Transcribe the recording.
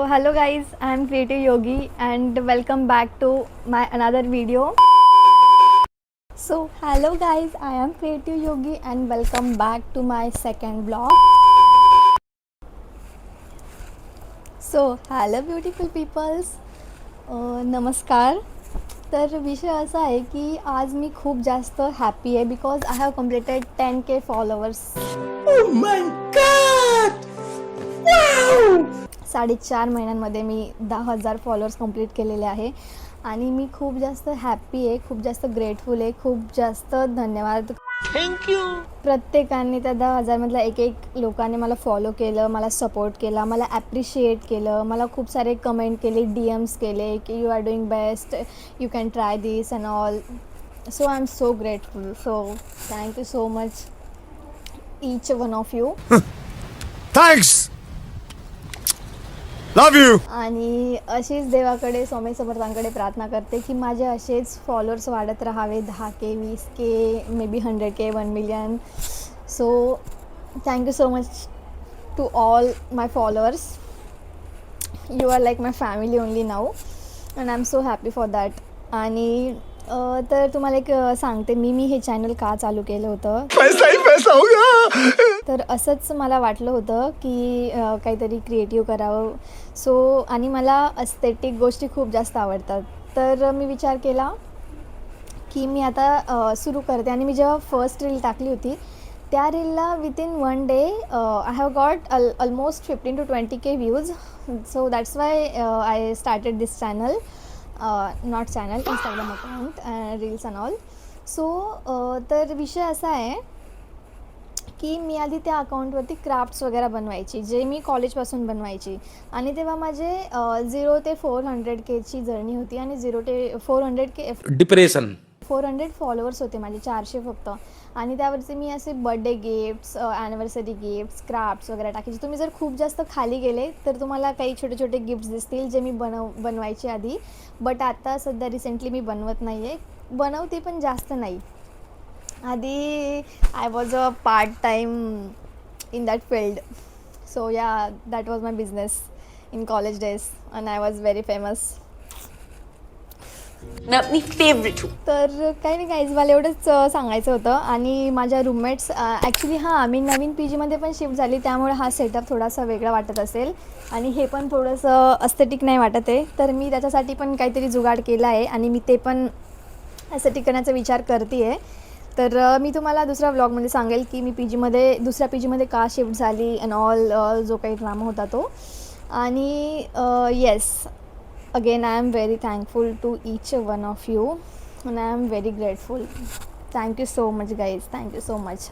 hello guys, I am Creative Yogi and welcome back to my another video. So hello guys, I am Creative Yogi and welcome back to my second vlog. So hello beautiful peoples, नमस्कार. तर विषय असा आहे की आज मी खूप जास्त happy आहे because I have completed 10K followers. Oh my God! Wow! 4.5 महिन्यांमध्ये मी 10,000 फॉलोअर्स कंप्लीट केलेले आहे आणि मी खूप जास्त हॅपी आहे, खूप जास्त ग्रेटफुल आहे, खूप जास्त धन्यवाद. थँक्यू. प्रत्येकाने त्या 10,000मधल्या एक लोकांनी मला फॉलो केलं, मला सपोर्ट केला, मला ॲप्रिशिएट केलं, मला खूप सारे कमेंट केले, DMs केले की you are doing best, you can try this and all. So I am so grateful. So thank you so much each one of you. Thanks. Love you. आणि अशीच देवाकडे स्वामी समर्थांकडे प्रार्थना करते की माझे असेच फॉलोअर्स वाढत राहावे, 10K 20K maybe 100K 1 million. So thank you so much to all my followers. You are like my family only now and I am so happy for that. आणि तर तुम्हाला एक सांगते मी हे चॅनल का चालू केलं होतं. पैसा ही पैसा होगा. तर असंच मला वाटलं होतं की काहीतरी क्रिएटिव्ह करावं. सो आणि मला एस्थेटिक गोष्टी खूप जास्त आवडतात. तर मी विचार केला की मी आता सुरू करते. आणि मी जेव्हा फर्स्ट रील टाकली होती त्या रीलला within 1 day I have got almost 15 to 20K views. So that's why I started this channel, not channel, Instagram account reels and all. So तर विषय असा आहे की मी आधी त्या अकाउंटवरती क्राफ्ट्स वगैरे बनवायची जे मी कॉलेजपासून बनवायची. आणि तेव्हा माझे 0 ते 400Kची जर्नी होती आणि 0 ते 400K डिप्रेशन. 400 फॉलोअर्स होते माझे, 400 फक्त. आणि त्यावरती मी असे birthday gifts, anniversary gifts, crafts वगैरे टाकायचे. तुम्ही जर खूप जास्त खाली गेले तर तुम्हाला काही छोटे छोटे गिफ्ट्स दिसतील जे मी बनवायचे आधी. बट आता सध्या रिसेंटली मी बनवत नाही आहे, बनवते पण जास्त नाही. आधी I was a part time in that field. So yeah that was my business in college days and I was very famous. मी फेवरेट हूँ. तर काही नाही गाईज, मला एवढंच सांगायचं होतं. आणि माझ्या रूममेट्स ॲक्च्युली मी नवीन PGमध्ये पण शिफ्ट झाली त्यामुळे हा सेटअप थोडासा वेगळा वाटत असेल आणि हे पण थोडंसं एस्थेटिक नाही वाटत आहे. तर मी त्याच्यासाठी पण काहीतरी जुगाड केला आहे आणि मी ते पण एस्थेटिक करण्याचा विचार करते आहे. तर मी तुम्हाला दुसऱ्या व्लॉगमध्ये सांगेल की मी दुसऱ्या PGमध्ये का शिफ्ट झाली अँड ऑल, जो काही ड्रामा होता तो. आणि yes, again I am very thankful to each one of you and I am very grateful. Thank you so much guys, thank you so much.